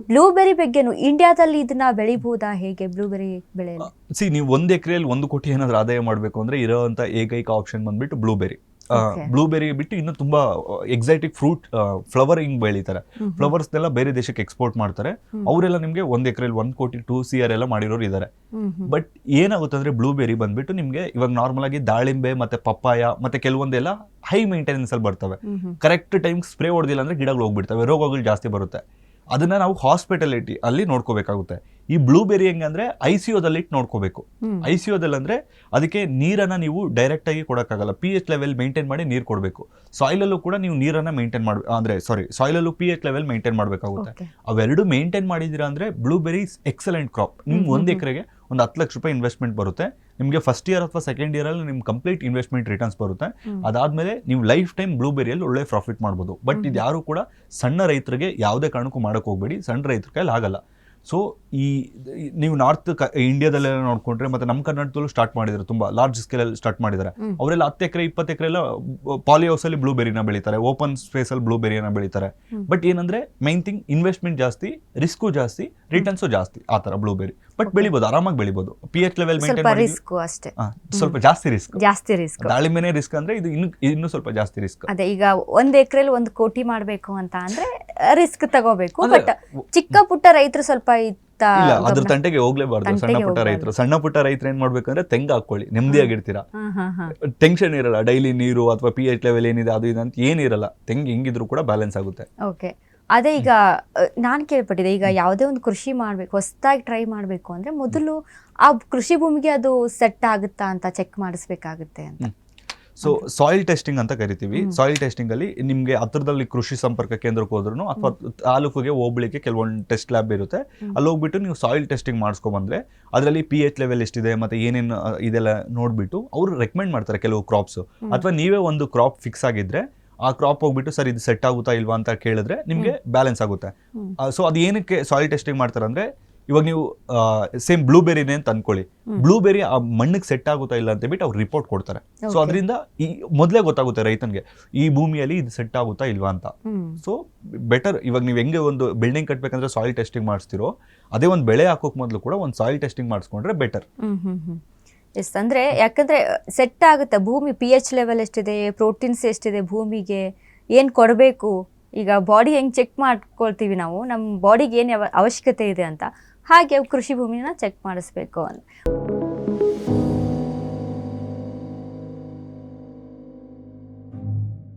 Blueberry ಬಗ್ಗೆನು ಇಂಡಿಯಾದಲ್ಲಿ ಇದನ್ನ ಬೆಳಿಬಹುದಾ, ಹೇಗೆ ಬ್ಲೂಬೆರಿ ಬೆಳೆ? ನೀವು 1 ಎಕರೆಯಲ್ಲಿ 1 ಕೋಟಿ ಏನಾದ್ರು ಆದಾಯ ಮಾಡಬೇಕು ಅಂದ್ರೆ ಇರೋಂಥ ಏಕೈಕ ಆಪ್ಷನ್ ಬಂದ್ಬಿಟ್ಟು ಬ್ಲೂಬೆರಿ. ಬ್ಲೂಬೆರಿ ಬಿಟ್ಟು ಇನ್ನು ತುಂಬಾ ಎಕ್ಸೈಟಿಕ್ ಫ್ರೂಟ್ ಫ್ಲವರಿಂಗ್ ಬೆಳೀತಾರೆ. ಫ್ಲವರ್ಸ್ನೆಲ್ಲ ಬೇರೆ ದೇಶಕ್ಕೆ ಎಕ್ಸ್ಪೋರ್ಟ್ ಮಾಡ್ತಾರೆ. ಅವರೆಲ್ಲ ನಿಮ್ಗೆ 1 ಎಕರೆಯಲ್ಲಿ 1 ಕೋಟಿ 2 CR ಎಲ್ಲ ಮಾಡಿರೋರು ಇದ್ದಾರೆ. ಬಟ್ ಏನಾಗುತ್ತೆ ಅಂದ್ರೆ ಬ್ಲೂಬೆರಿ ಬಂದ್ಬಿಟ್ಟು ನಿಮ್ಗೆ ಇವಾಗ ನಾರ್ಮಲ್ ಆಗಿ ದಾಳಿಂಬೆ ಮತ್ತೆ ಪಪ್ಪಾಯ ಮತ್ತೆ ಕೆಲವೊಂದೆಲ್ಲ ಹೈ ಮೇಂಟೆನೆನ್ಸ್ ಅಲ್ಲಿ ಬರ್ತವೆ. ಕರೆಕ್ಟ್ ಟೈಮ್ ಸ್ಪ್ರೇ ಹೊಡೆದಿಲ್ಲ ಅಂದ್ರೆ ಗಿಡಗಳು ಹೋಗ್ಬಿಡ್ತವೆ, ರೋಗಗಳು ಜಾಸ್ತಿ ಬರುತ್ತೆ. ಅದನ್ನ ನಾವು ಹಾಸ್ಪಿಟಾಲಿಟಿ ಅಲ್ಲಿ ನೋಡ್ಕೋಬೇಕಾಗುತ್ತೆ. ಈ ಬ್ಲೂಬೆರಿ ಹೆಂಗಂದ್ರೆ ICUದಲ್ಲಿ ಇಟ್ಟು ನೋಡ್ಕೋಬೇಕು. ICUದಲ್ಲಿ ಅಂದ್ರೆ ಅದಕ್ಕೆ ನೀರನ್ನ ನೀವು ಡೈರೆಕ್ಟ್ ಆಗಿ ಕೊಡಕ್ಕಾಗಲ್ಲ, pH ಲೆವೆಲ್ ಮೇಂಟೈನ್ ಮಾಡಿ ನೀರು ಕೊಡಬೇಕು. ಸಾಯಿಲಲ್ಲೂ ಕೂಡ ನೀವು ನೀರನ್ನ ಮೇಂಟೈನ್ ಸಾಯಿಲಲ್ಲೂ pH ಲೆವೆಲ್ ಮೇಂಟೈನ್ ಮಾಡಬೇಕಾಗುತ್ತೆ. ಅವೆರಡು ಮೇಂಟೈನ್ ಮಾಡಿದೀರಾ ಅಂದ್ರೆ ಬ್ಲೂಬೆರಿ ಎಕ್ಸಲೆಂಟ್ ಕ್ರಾಪ್. ನಿಮ್ಗೆ 1 ಎಕರೆಗೆ ಒಂದು 10 ಲಕ್ಷ ರೂಪಾಯಿ ಇನ್ವೆಸ್ಟ್ಮೆಂಟ್ ಬರುತ್ತೆ. ನಿಮಗೆ ಫಸ್ಟ್ ಇಯರ್ ಅಥವಾ ಸೆಕೆಂಡ್ ಇಯರ್ ಅಲ್ಲಿ ನಿಮ್ಗೆ ಕಂಪ್ಲೀಟ್ ಇನ್ವೆಸ್ಟ್ಮೆಂಟ್ ರಿಟರ್ನ್ಸ್ ಬರುತ್ತೆ. ಅದಾದ್ಮೇಲೆ ನೀವು ಲೈಫ್ ಟೈಮ್ ಬ್ಲೂಬೆರಿಯಲ್ಲಿ ಒಳ್ಳೆ ಪ್ರಾಫಿಟ್ ಮಾಡ್ಬೋದು. ಬಟ್ ಇದು ಯಾರು ಕೂಡ ಸಣ್ಣ ರೈತರಿಗೆ ಯಾವುದೇ ಕಾರಣಕ್ಕೂ ಮಾಡಕ್ ಹೋಗ್ಬೇಡಿ, ಸಣ್ಣ ರೈತರ ಕೈಲಿ ಆಗಲ್ಲ. ಸೊ ನೀವು ನಾರ್ತ್ ಇಂಡಿಯಾದಲ್ಲೆಲ್ಲ ನೋಡ್ಕೊಂಡ್ರೆ ಮತ್ತೆ ನಮ್ಮ ಕರ್ನಾಟಕದಲ್ಲೂ ಸ್ಟಾರ್ಟ್ ಮಾಡಿದ್ದಾರೆ, ತುಂಬಾ ಲಾರ್ಜ್ ಸ್ಕೇಲ್ ಅಲ್ಲಿ ಸ್ಟಾರ್ಟ್ ಮಾಡಿದ್ದಾರೆ. ಅವರೆಲ್ಲ 10 ಎಕರೆ 20 ಎಕರೆ ಎಲ್ಲ ಪಾಲಿ ಹೌಸ್ ಅಲ್ಲಿ ಬ್ಲೂಬೆರಿನ ಬೆಳೀತಾರೆ, ಓಪನ್ ಸ್ಪೇಸ್ ಅಲ್ಲಿ ಬ್ಲೂಬೆರಿನ ಬೆಳೀತಾರೆ. ಬಟ್ ಏನಂದ್ರೆ ಮೈನ್ ಥಿಂಗ್ ಇನ್ವೆಸ್ಟ್ಮೆಂಟ್ ಜಾಸ್ತಿ, ರಿಸ್ಕು ಜಾಸ್ತಿ, ರಿಟರ್ನ್ಸು ಜಾಸ್ತಿ ಆ ತರ ಬ್ಲೂಬೆರಿ. ಬಟ್ ಬೆಳಿಬೋದು, ಆರಾಮಾಗಿ ಬೆಳಿಬೋದು. pH ಲೆವೆಲ್ ಮೇಂಟೈನ್ ಮಾಡಿ ಸ್ವಲ್ಪ ಜಾಸ್ತಿ ರಿಸ್ಕ್. ದಾಳಿಂಬೆನೇ ರಿಸ್ಕ್ ಅಂದ್ರೆ ಇದು ಇನ್ನು ಸ್ವಲ್ಪ ಜಾಸ್ತಿ ರಿಸ್ಕ್. ಅದೇ ಈಗ 1 ಎಕರೆಲಿ 1 ಕೋಟಿ ಮಾಡ್ಬೇಕು ಅಂತ ಅಂದ್ರೆ ರಿಸ್ಕ್ ತಗೋಬೇಕು. ಬಟ್ ಚಿಕ್ಕ ಪುಟ್ಟ ರೈತರು ಸ್ವಲ್ಪ ಇಲ್ಲ, ಅದ್ರ ತಂಟೆಗೆ ಹೋಗ್ಲೇಬಾರ್ದು. ಸಣ್ಣ ಪುಟ್ಟ ರೈತರು ಏನ್ ಮಾಡ್ಬೇಕಂದ್ರೆ ತೆಂಗು ಹಾಕೊಳ್ಳಿ, ನೆಮ್ಮದಿಯಾಗಿರ್ತೀರಾ, ಟೆನ್ಷನ್ ಇರಲ್ಲ. ಡೈಲಿ ನೀರು ಅಥವಾ pH ಲೆವೆಲ್ ಏನಿದೆ ಅದು ಇದು ಅಂತ ಏನಿರಲ್ಲ. ತೆಂಗು ಹೆಂಗಿದ್ರು ಕೂಡ ಬ್ಯಾಲೆನ್ಸ್ ಆಗುತ್ತೆ. ಓಕೆ, ಅದೇ ಈಗ ನಾನು ಕೇಳ್ಪಟ್ಟಿದೆ, ಈಗ ಯಾವುದೇ ಒಂದು ಕೃಷಿ ಮಾಡ್ಬೇಕು, ಹೊಸದಾಗಿ ಟ್ರೈ ಮಾಡಬೇಕು ಅಂದ್ರೆ ಮೊದಲು ಆ ಕೃಷಿ ಭೂಮಿಗೆ ಅದು ಸೆಟ್ ಆಗುತ್ತಾ ಅಂತ ಚೆಕ್ ಮಾಡಿಸ್ಬೇಕಾಗುತ್ತೆ ಅಂತ. ಸೊ ಸಾಯಿಲ್ ಟೆಸ್ಟಿಂಗ್ ಅಂತ ಕರಿತೀವಿ. ಸಾಯಿಲ್ ಟೆಸ್ಟಿಂಗ್ ಅಲ್ಲಿ ನಿಮ್ಗೆ ಹತ್ರದಲ್ಲಿ ಕೃಷಿ ಸಂಪರ್ಕ ಕೇಂದ್ರಕ್ಕೆ ಹೋದ್ರು ಅಥವಾ ತಾಲೂಕಿಗೆ ಹೋಗ್ಲಿಕ್ಕೆ ಕೆಲವೊಂದು ಟೆಸ್ಟ್ ಲ್ಯಾಬ್ ಇರುತ್ತೆ. ಅಲ್ಲಿ ಹೋಗ್ಬಿಟ್ಟು ನೀವು ಸಾಯಿಲ್ ಟೆಸ್ಟಿಂಗ್ ಮಾಡಿಸ್ಕೊಂಡ್ಬಂದ್ರೆ ಅದರಲ್ಲಿ pH ಲೆವೆಲ್ ಎಷ್ಟಿದೆ ಮತ್ತೆ ಏನೇನು ಇದೆಲ್ಲ ನೋಡ್ಬಿಟ್ಟು ಅವ್ರು ರೆಕಮೆಂಡ್ ಮಾಡ್ತಾರೆ ಕೆಲವು ಕ್ರಾಪ್ಸ್. ಅಥವಾ ನೀವೇ ಒಂದು ಕ್ರಾಪ್ ಫಿಕ್ಸ್ ಆಗಿದ್ರೆ ಆ ಕ್ರಾಪ್ ಹೋಗ್ಬಿಟ್ಟು ಸರ್ ಇದು ಸೆಟ್ ಆಗುತ್ತಾ ಇಲ್ವಾ ಅಂತ ಕೇಳಿದ್ರೆ ನಿಮ್ಗೆ ಬ್ಯಾಲೆನ್ಸ್ ಆಗುತ್ತೆ. ಸೊ ಅದು ಏನಕ್ಕೆ ಸಾಯಿಲ್ ಟೆಸ್ಟಿಂಗ್ ಮಾಡ್ತಾರೆ ಅಂದ್ರೆ, ಇವಾಗ ನೀವು ಸೇಮ್ ಬ್ಲೂಬೆರಿನೇ ಅಂತ ಅನ್ಕೊಳ್ಳಿ, ಬ್ಲೂಬೆರಿ ಆ ಮಣ್ಣಿಗೆ ಸೆಟ್ ಆಗುತ್ತಾ ಇಲ್ಲ ಅಂತ ಬಿಟ್ಟು ಅವ್ರು ರಿಪೋರ್ಟ್ ಕೊಡ್ತಾರೆ. ಸೊ ಅದರಿಂದ ಮೊದಲೇ ಗೊತ್ತಾಗುತ್ತೆ ರೈತನಿಗೆ ಈ ಭೂಮಿಯಲ್ಲಿ ಇದು ಸೆಟ್ ಆಗುತ್ತಾ ಇಲ್ವಾ ಅಂತ. ಸೊ ಬೆಟರ್, ಇವಾಗ ನೀವು ಹೆಂಗೆ ಒಂದು ಬಿಲ್ಡಿಂಗ್ ಕಟ್ಬೇಕಂದ್ರೆ ಸಾಯಿಲ್ ಟೆಸ್ಟಿಂಗ್ ಮಾಡಿಸ್ತಿರೋ, ಅದೇ ಒಂದು ಬೆಳೆ ಹಾಕೋಕ್ ಮೊದಲು ಕೂಡ ಒಂದು ಸಾಯಿಲ್ ಟೆಸ್ಟಿಂಗ್ ಮಾಡಿಸ್ಕೊಂಡ್ರೆ ಬೆಟರ್. ಎಸ್, ಅಂದ್ರೆ ಯಾಕಂದ್ರೆ ಸೆಟ್ ಆಗುತ್ತೆ ಭೂಮಿ, pH ಲೆವೆಲ್ ಎಷ್ಟಿದೆ, ಪ್ರೋಟೀನ್ಸ್ ಎಷ್ಟಿದೆ, ಭೂಮಿಗೆ ಏನು ಕೊಡಬೇಕು. ಈಗ ಬಾಡಿ ಹೆಂಗೆ ಚೆಕ್ ಮಾಡ್ಕೊಳ್ತೀವಿ ನಾವು, ನಮ್ಮ ಬಾಡಿಗೆ ಏನು ಅವಶ್ಯಕತೆ ಇದೆ ಅಂತ, ಹಾಗೆ ಕೃಷಿ ಭೂಮಿನ ಚೆಕ್ ಮಾಡಿಸ್ಬೇಕು ಅಂತ.